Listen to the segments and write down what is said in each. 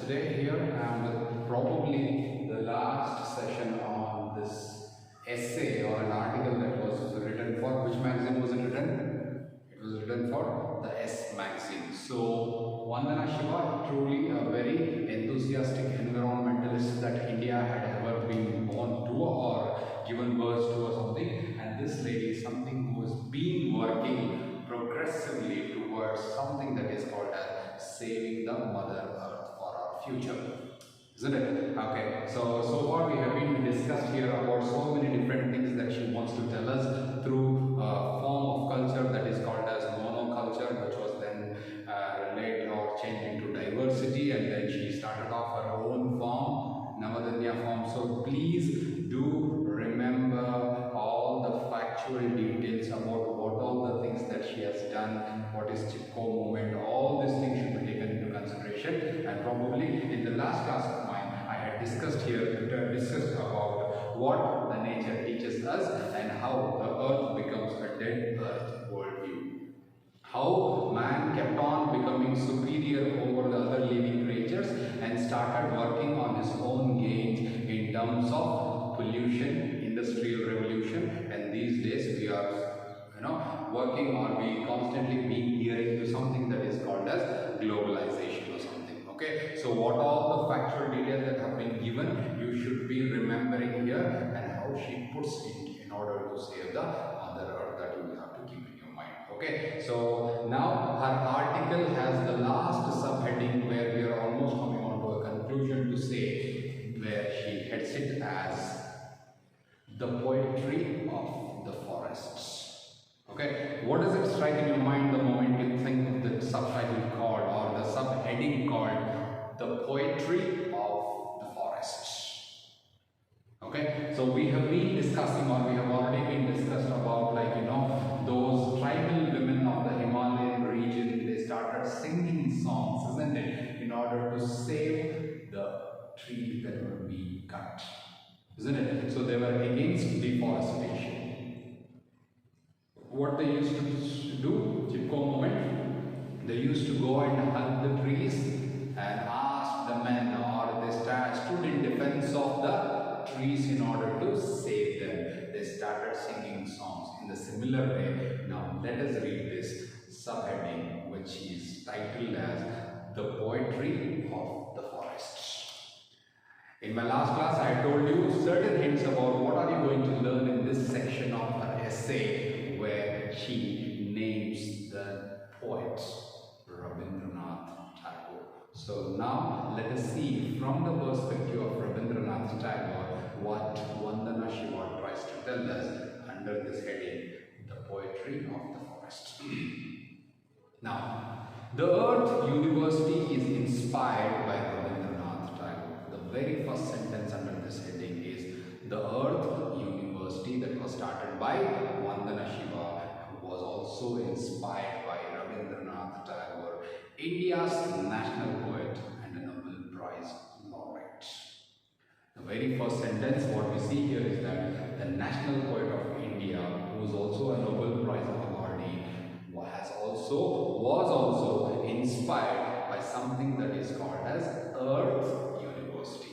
today here I am with probably the last session on this essay or an article that was written for, which magazine was it written? It was written for the S magazine. So Vandana Shiva, truly a very enthusiastic environmentalist that India had ever been born to or given birth to or something, and this lady is something who has been working progressively towards something that is called as saving the Mother Earth for our future, isn't it? Okay, so far we have been discussed here about so many different things that she wants to tell us through a form of culture that is called as monoculture, which was then relayed or changed into diversity, and then she started off her own form, Navadanya form. So please do remember all the factual details about what all the things that she has done, what is Chipko movement, all these things should be taken into consideration. And probably in the last class of mine, I had discussed about what the nature teaches us and how the earth becomes a dead earth worldview. How man kept on becoming superior over the other living creatures and started working on his own gains in terms of pollution, industrial revolution, and these days we are working or we constantly being hearing to something that is called as globalization or something. Okay, so what all the factual details that have been given you should be remembering here, and how she puts it in order to save the Mother Earth, that you will have to keep in your mind. Okay, so now her article has the last subheading where we are almost coming on to a conclusion to say, where she heads it as the poetry of the forests. Okay, what does it strike in your mind the moment you think of the subtitle called or the subheading called the poetry of the forests? Okay, so we have been discussing, or we have already been discussed about, those tribal women of the Himalayan region. They started singing songs, isn't it, in order to save the trees that were being cut, isn't it? So they were against deforestation. What they used to do, Chipko movement, they used to go and hug the trees and ask the men, or they stood in defense of the trees in order to save them. They started singing songs in the similar way. Now let us read this subheading, which is titled as the poetry of the forests. In my last class, I told you certain hints about what are you going to learn in this section of her essay, where she names the poet Rabindranath Tagore. So now let us see from the perspective of Rabindranath Tagore what Vandana Shiva tries to tell us under this heading, the poetry of the forest. Now, the Earth University is inspired by Rabindranath Tagore. The very first sentence under this heading is the Earth University, that was started by Vandana Shiva, who was also inspired by Rabindranath Tagore, India's national poet and a Nobel Prize laureate. The very first sentence, what we see here is that the national poet of India, who is also a Nobel Prize awardee, was also inspired by something that is called as Earth University.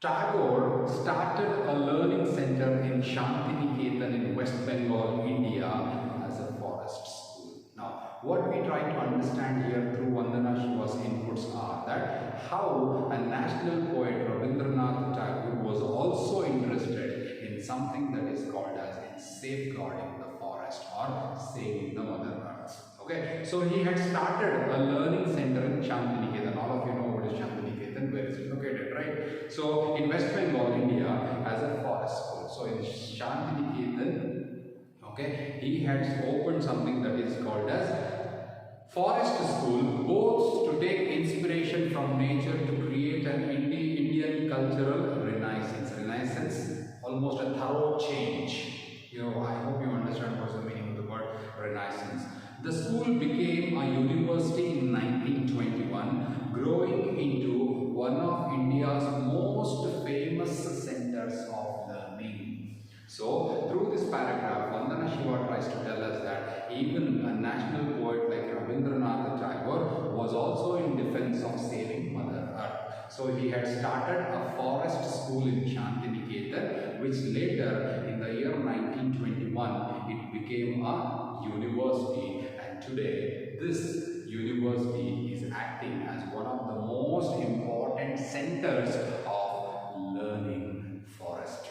Tagore started a learning center in Shantiniketan in West Bengal, India, as a forest school. Now, what we try to understand here through Vandana Shiva's inputs are that how a national poet, Rabindranath Tagore, was also interested in something that is called as in safeguarding the forest or saving the Mother Earth. Okay, so he had started a learning center in Shantiniketan. All of you know what is Shantiniketan, where is it located, right? So in West Bengal, India, as a forest school. So in Shantiniketan, okay, he had opened something that is called as forest school, both to take inspiration from nature to create an Indian cultural renaissance, almost a thorough change. I hope you understand what's the meaning of the word renaissance. The school became a university in 1921, growing into one of India's most famous centers of learning. So, through this paragraph, Vandana Shiva tries to tell us that even a national poet like Rabindranath Tagore was also in defense of saving Mother Earth. So, he had started a forest school in Shantiniketan, which later, in the year 1921, it became a university. And today, this university is acting as one of the most important centers of learning forestry.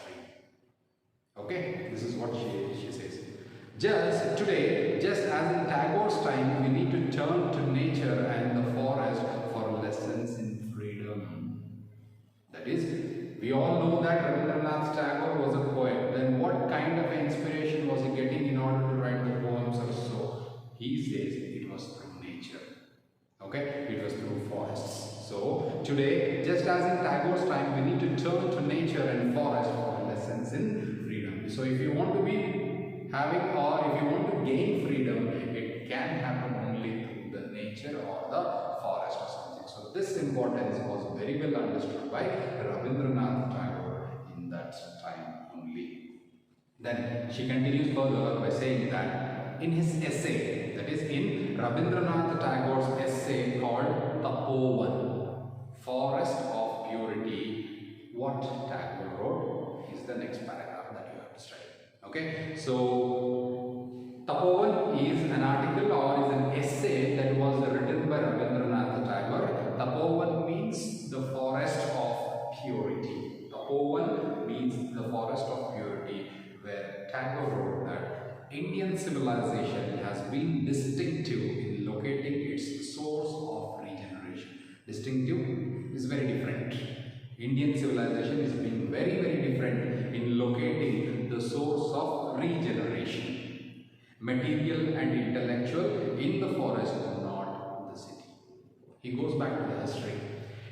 Okay, this is what she says. Just today, just as in Tagore's time, we need to turn to nature and the forest for lessons in freedom. That is, we all know that Rabindranath Tagore was a poet. Then what kind of inspiration was he getting in order to write the poems or so? He says it was through nature. Okay, it was through forests. So today, just as in Tagore's time, we need to turn to nature and forest for lessons in freedom. So if you want to be having, or if you want to gain freedom, it can happen only through the nature or the forest or something. So this importance was very well understood by Rabindranath Tagore in that time only. Then she continues further by saying that in his essay, that is in Rabindranath Tagore's essay called Tapovan, Forest of Purity, what Tagore wrote is the next paragraph that you have to study. Okay, so Tapovan is an article or is an essay that was written by Rabindranath Tagore. Tapovan means the forest of purity. Tapovan means the forest of purity, where Tagore wrote that Indian civilization has been distinctive in locating its source of regeneration. Distinctive is very different. Indian civilization is being very, very different in locating the source of regeneration. Material and intellectual in the forest, not the city. He goes back to the history.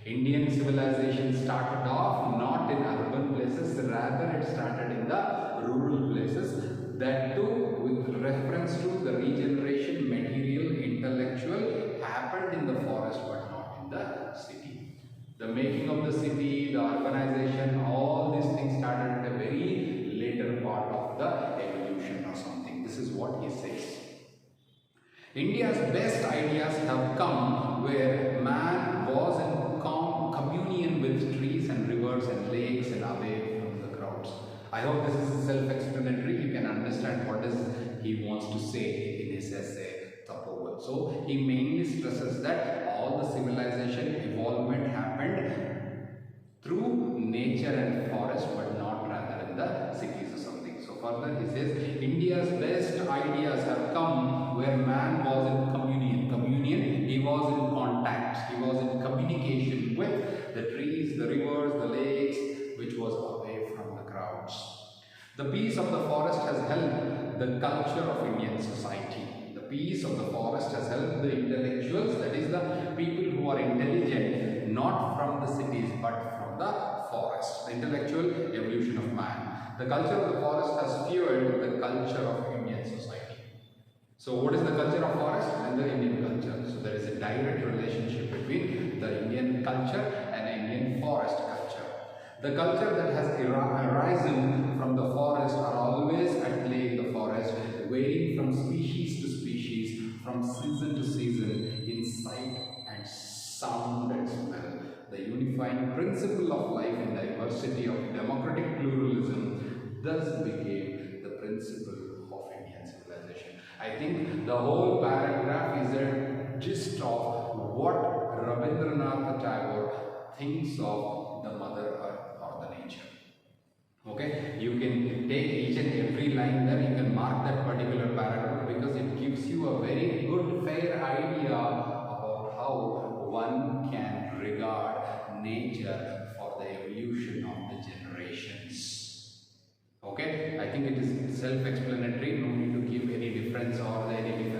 Indian civilization started off not in urban places, rather it started in the rural places. That too, with reference to the regeneration, material, intellectual, happened in the forest but not in the city. The making of the city, the urbanization, all these things started at a very later part of the evolution or something. This is what he says. India's best ideas have come where man was in communion with trees and rivers and lakes and away from the crowds. I hope this is self-explanatory. You can understand what is he wants to say in his essay Tapovan. So he mainly stresses that all the civilization evolvement happened through nature and forest, but not rather in the cities or something. So further he says India's best ideas have come where man was in communion, he was in contact, he was in communication with the trees, the rivers, the lakes, which was away from the crowds. The peace of the forest has helped the culture of Indian society. The peace of the forest has helped the intellectuals, that is the people who are intelligent, not from the cities but from the forest. The intellectual evolution of man. The culture of the forest has fueled the culture of Indian society. So what is the culture of forest and the Indian culture? So there is a direct relationship between the Indian culture and Indian forest culture. The culture that has arisen from the forest are always at play in the forest, varying from species to species, from season to season, in sight and sound and smell. The unifying principle of life in diversity of democratic pluralism thus became the principle of Indian civilization. I think the whole paragraph is a gist of what Rabindranath Tagore thinks of the Mother Earth or the nature. Okay, you can take each and every line there, you can mark that particular paragraph because it gives you a very good, fair idea about how one can regard nature for the evolution of the generations. Okay, I think it is self-explanatory, no need to give any difference or any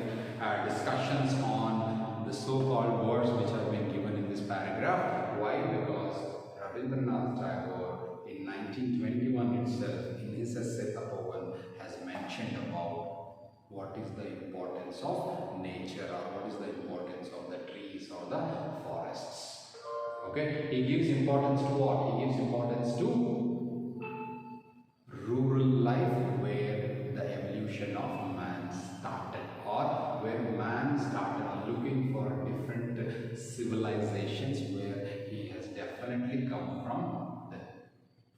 discussions on the so-called words which have been given in this paragraph. Why? Because Rabindranath Tagore in 1921 itself, in his essay Tapovan, has mentioned about what is the importance of nature or what is the importance of the trees or the forests. Okay, he gives importance to what? He gives importance to rural life evolution of man started, or where man started looking for different civilizations, where he has definitely come from the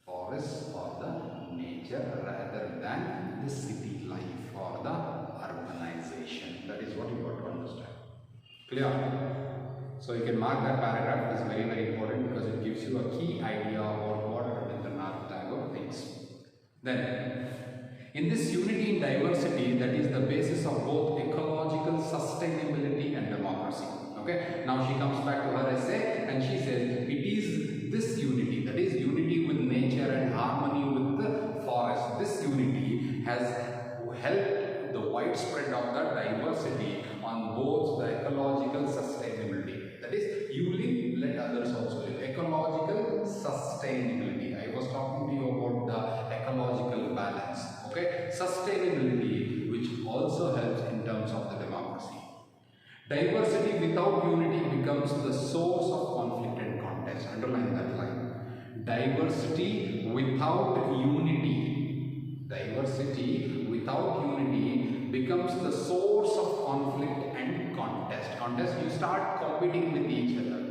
forest or the nature rather than the city life or the urbanization. That is what you got to understand. Clear? So you can mark that paragraph. It is very, very important because it gives you a key idea about what Rabindranath Tagore thinks. Then, in this unity in diversity, that is the basis of both ecological sustainability and democracy. Okay. Now she comes back to her essay and she says it is this unity, that is unity with nature and harmony with the forest. This unity has helped the widespread of the diversity on both the ecological sustainability. That is, you live, let others also live. Ecological sustainability. I was talking to you about the ecological balance. Okay, sustainability, which also helps in terms of the democracy. Diversity without unity becomes the source of conflict and contest. Underline that line. Diversity without unity. Diversity without unity becomes the source of conflict and contest. Contest, you start competing with each other.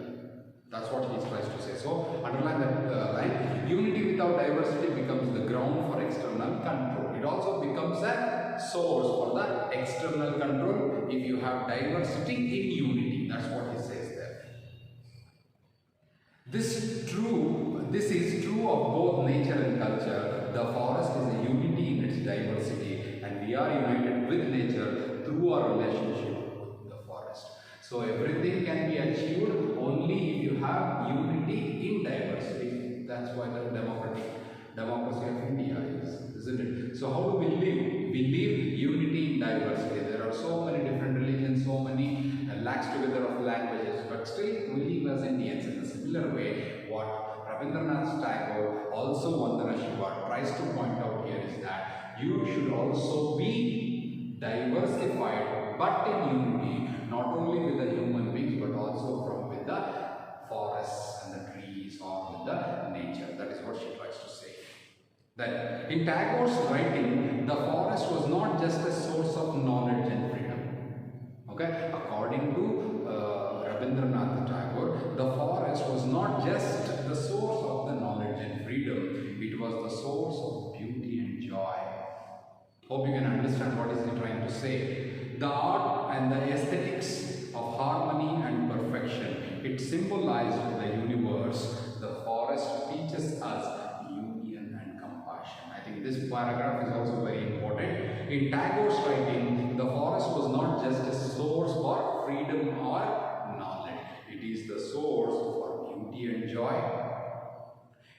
That's what he tries to say. So, underline that line. Unity without diversity becomes the ground for external control. It also becomes a source for the external control if you have diversity in unity. That's what he says there. This is true of both nature and culture. The forest is a unity in its diversity, and we are united with nature through our relationship with the forest. So everything can be achieved only if you have unity in diversity. That's why the democracy of India is, isn't it? So how do we live? We live unity in diversity. There are so many different religions, so many lax together of languages, but still we live as Indians in a similar way. What Rabindranath Tagore, also Vandana Shiva, tries to point out here is that you should also be diversified but in unity, not only with the human beings but also with the forests and the trees or with the nature. That is what she tries to say. Then, in Tagore's writing, the forest was not just a source of knowledge and freedom. Okay, according to Rabindranath Tagore, the forest was not just the source of the knowledge and freedom, it was the source of beauty and joy. Hope you can understand what is he trying to say. The art and the aesthetics of harmony and perfection, it symbolized the universe. The forest teaches us union and compassion. I think this paragraph is also very important. In Tagore's writing, the forest was not just a source for freedom or knowledge. It is the source for beauty and joy.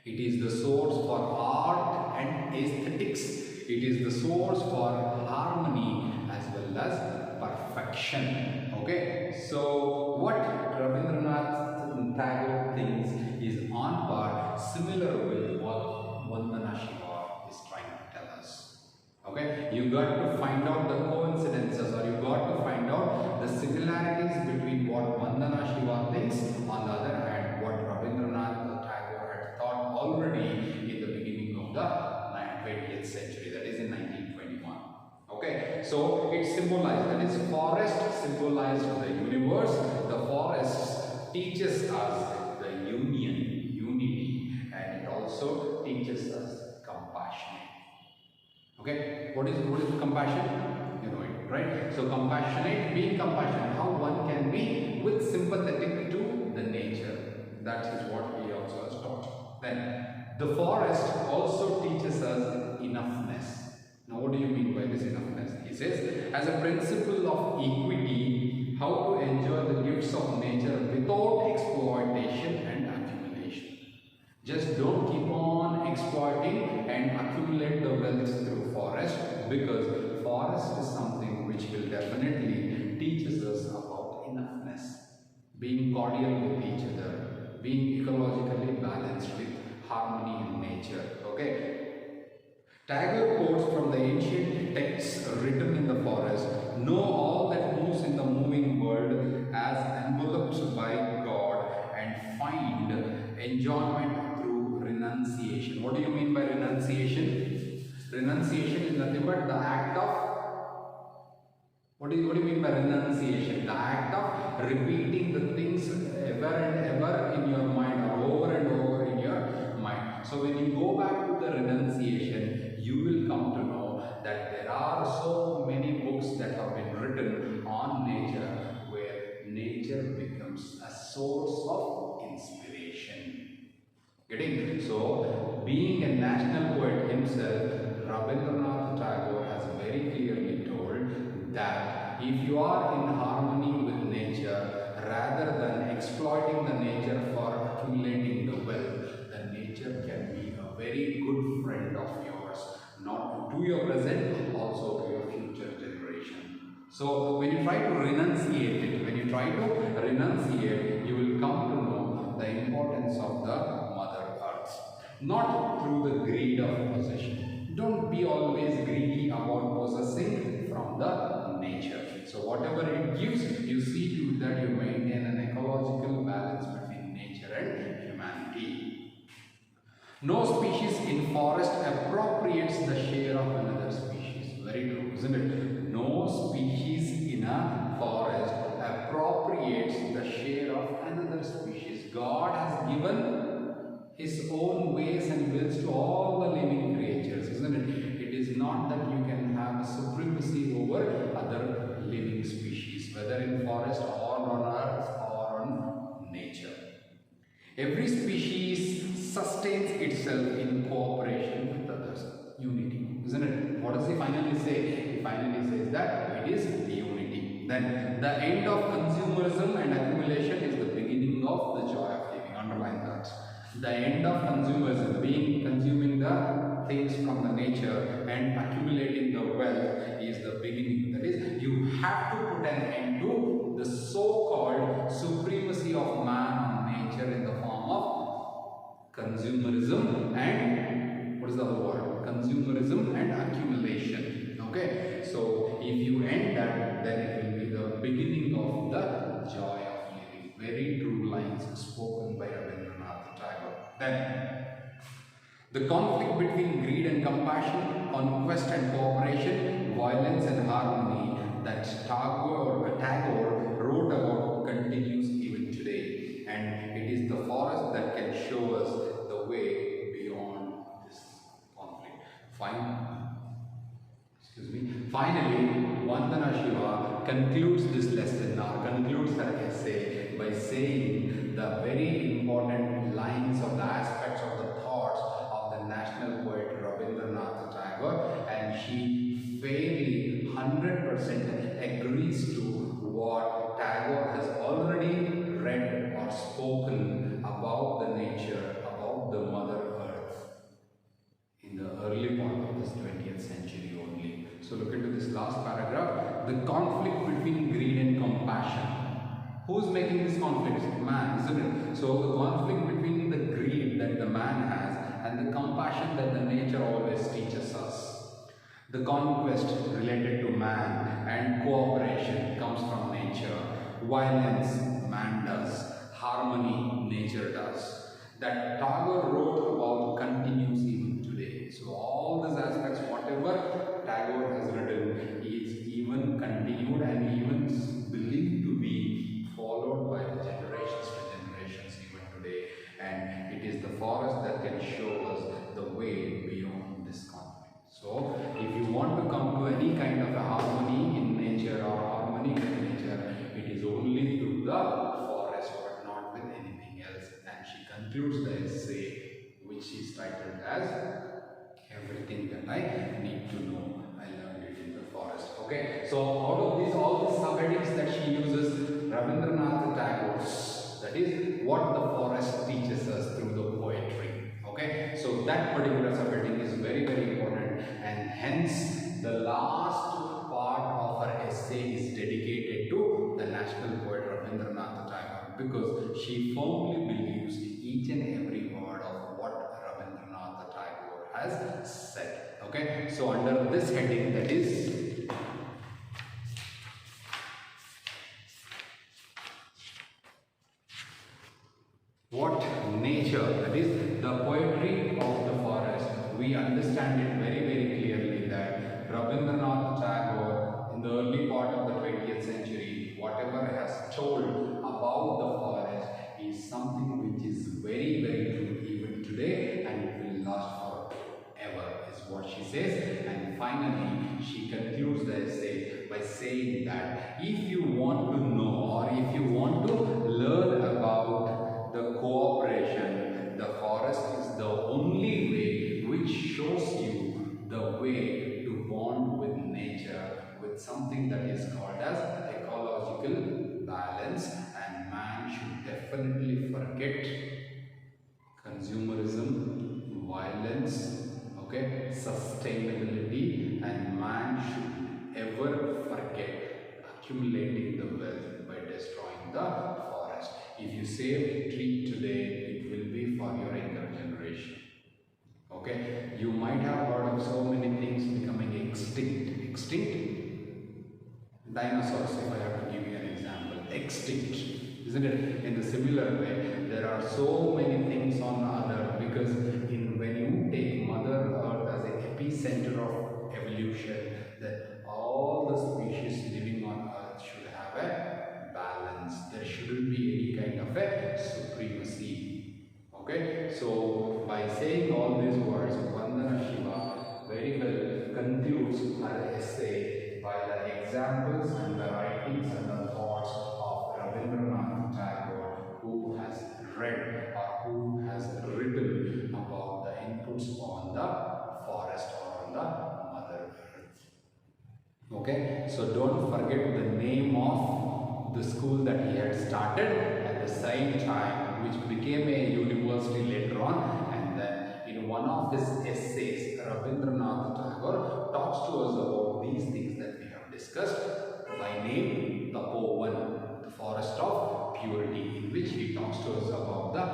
It is the source for art and aesthetics. It is the source for harmony as well as perfection. Okay, so what Rabindranath Tagore thinks is on par, similar with what Vandana Shiva is trying to tell us. Okay, you got to find out the coincidences, or you got to find out the similarities between what Vandana Shiva thinks, on the other hand, what Rabindranath Tagore had thought already in the beginning of the 20th century, that is in 1921. Okay, so it symbolized, that is, forest symbolized the universe. The forest teaches us the unity, and it also teaches us compassion. Okay, what is compassion? You know it, right? So compassionate, being compassionate, how one can be with sympathetic to the nature. That is what he also has taught. Then the forest also teaches us enoughness. Now what do you mean by this enoughness? He says, as a principle of equity, how to enjoy the gifts of nature without exploitation and accumulation. Just don't keep on exploiting and accumulate the wealth through forest, because forest is something which will definitely teaches us about enoughness, being cordial with each other, being ecologically balanced with harmony in nature. Okay. Tagore quotes from the ancient texts written in the forest, know all that moves in the moving world as enveloped by God, and find enjoyment through renunciation. What do you mean by renunciation? Renunciation is nothing but the act of What do you mean by renunciation? The act of repeating the things ever and ever in your mind, or over and over in your mind. So when you go back to the renunciation, you will come to know that there are so many books that have been written on nature, where nature becomes a source of inspiration. Getting? So, being a national poet himself, Rabindranath Tagore has very clearly told that if you are in harmony with nature, rather than exploiting the nature for accumulating the wealth, the nature can be a very good friend of yours, not to your present, also to your future generation. So, when you try to renunciate it, you will come to know the importance of the Mother Earth. Not through the greed of possession. Don't be always greedy about possessing from the nature. So whatever it gives, you see to that you maintain an ecological balance between nature and humanity. No species in forest appropriates the share of another species. Very true, isn't it? No species in a forest appropriates the share of another species. God has given His own ways and wills to all the living creatures, isn't it? It is not that you can have a supremacy over other living species, whether in forest or on earth or on nature. Every species sustains itself in cooperation with others. Unity, isn't it? What does he finally say? He finally says that it is unity. Then the end of consumerism and accumulation is the beginning of the joy of living. Underline that. The end of consumerism, being consuming the things from the nature and accumulating the wealth, is the beginning. That is, you have to put an end to the so-called supremacy of man on nature in the form of consumerism and, what is the other word? Consumerism and accumulation. Okay, so if you end that, then it will be the beginning of the joy of living. Very true lines spoken by Rabindranath Tagore. Then, the conflict between greed and compassion, conquest and cooperation, violence and harmony that Tagore wrote about continues even today. And it is the forest that can show us the way beyond this conflict. Finally, Vandana Shiva concludes this lesson, or concludes her essay, by saying the very important lines of the aspects of the thoughts of the national poet Rabindranath Tagore, and she fairly 100% agrees to what Tagore has already read or spoken about the nature, about the Mother Earth in the early part of this 20th century only. So look into this last paragraph. The conflict between greed and compassion. Who's making this conflict? Man, isn't it? So the conflict between the greed that the man has and the compassion that the nature always teaches us. The conquest related to man and cooperation comes from nature. Violence, man does. Harmony, nature does. That Tagore wrote about continues even today. So all these aspects, whatever Tagore has written, is even continued and even believed to be followed by the generations to generations even today. And it is the forest that can show us the way beyond this conflict. So if you want to come to any kind of a harmony in nature or harmony with nature, it is only through the forest, but not with anything else. And she concludes the essay, which is titled as Everything That I Need to Know. I learned it in the forest. Okay, so out of these, all the subheadings that she uses, Rabindranath Tagore's, that is what the forest teaches us through the poetry. Okay, so that particular subheading is very, very important, and hence the last part of her essay is dedicated to the national poet Rabindranath Tagore, because she firmly believes each and every word of what Rabindranath Tagore has said. Okay, so under this heading, that is what nature, that is the poetry of the forest, we understand it very, very clearly that Rabindranath Tagore in the early part of the essay, and finally she concludes the essay by saying that if you want to know or if you want to learn about the cooperation, the forest is the only way which shows you the way to bond with nature, with something that is called as ecological balance, and man should definitely forget consumerism, violence, okay, sustainability, and man should ever forget accumulating the wealth by destroying the forest. If you save a tree today, it will be for your younger generation. Okay, you might have heard of so many things becoming extinct. Dinosaurs, if I have to give you an example, extinct, isn't it? In the similar way, there are so many things on Earth because when you take Mother Earth as an epicenter of evolution, then all the species living on Earth should have a balance. There shouldn't be any kind of a supremacy. Okay, so by saying all these words, Vandana Shiva very well concludes her essay by the examples and the writings and the thoughts of Rabindranath Tagore, who has read or who has written about the inputs on the forest or on the Mother Earth. Okay, so don't forget the name of the school that he had started at the same time, which became a university later on. And then in one of his essays, Rabindranath Tagore talks to us about these things that we have discussed by name Tapovan, the forest of purity, in which he talks to us about the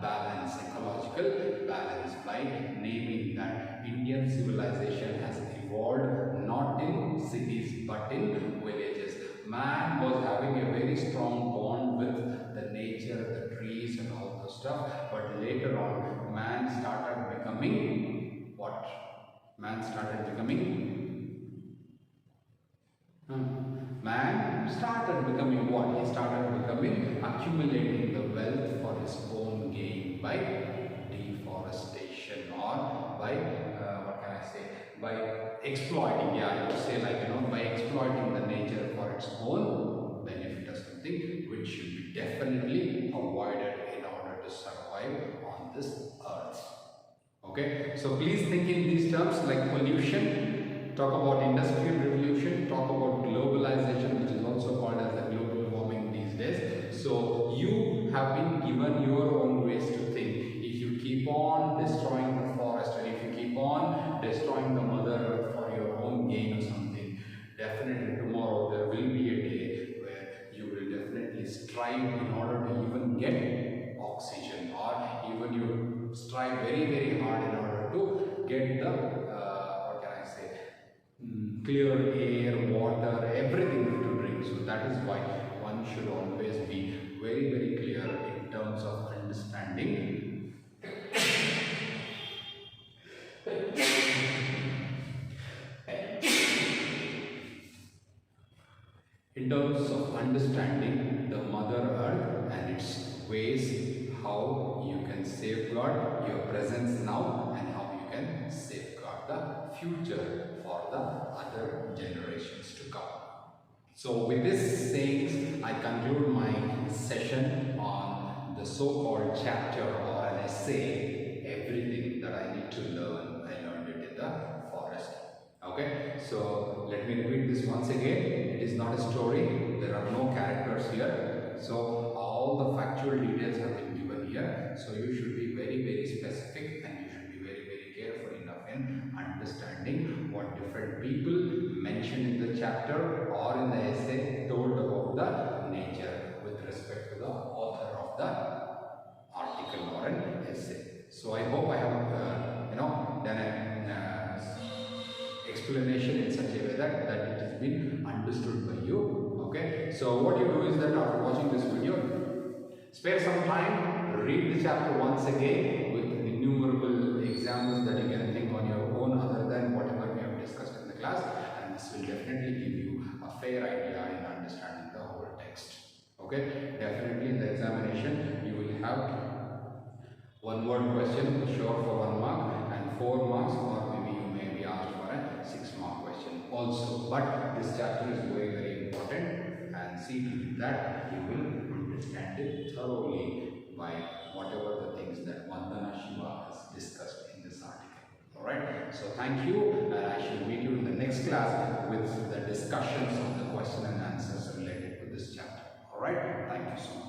balance, ecological balance, by naming that Indian civilization has evolved not in cities but in villages. Man was having a very strong bond with the nature, the trees and all those stuff, but later on man started becoming what? Man started becoming what? He started becoming accumulating the wealth for his own gain by deforestation or by what can I say? By exploiting, yeah, I would say, like, by exploiting the nature for its own benefit or something, which should be definitely avoided in order to survive on this earth. Okay, so please think in these terms, like pollution, talk about industrial revolution, talk about globalization, which is also called as the global warming these days. So you have been given your own ways to think. If you keep on destroying the forest, and if you keep on destroying the Mother Earth for your own gain or something, definitely tomorrow there will be a day where you will definitely strive in order to even get oxygen, or even you strive very, very hard in order to get the what can I say, clear air, water, everything to drink. So that is why one should always be very, very clear in terms of understanding the Mother Earth and its ways, how you can safeguard your presence now and how you can safeguard the future for the other generations to come. So with this saying, I conclude my session on the so-called chapter or an essay, everything that I need to learn, I learned it in the forest. Okay, so let me repeat this once again. It is not a story, there are no characters here. So all the factual details have been given here. So you should be very, very specific, and you should be very, very careful enough in understanding what different people mentioned in the chapter or in the essay told about the nature with respect to the author of the article or an essay. So I hope I have done an explanation in such a way that it has been understood by you. Okay, so what you do is that after watching this video, spare some time, read the chapter once again with innumerable examples that you can think on your own other than whatever we have discussed in the class, and this will definitely give you a fair idea in understanding the whole text. Okay, definitely in the examination you will have one word question sure for 1 mark and 4 marks, or maybe you may be asked for a also. But this chapter is very, very important, and see to that you will understand it thoroughly by whatever the things that Vandana Shiva has discussed in this article. Alright, so thank you, and I shall meet you in the next class with the discussions of the question and answers related to this chapter. Alright, thank you so much.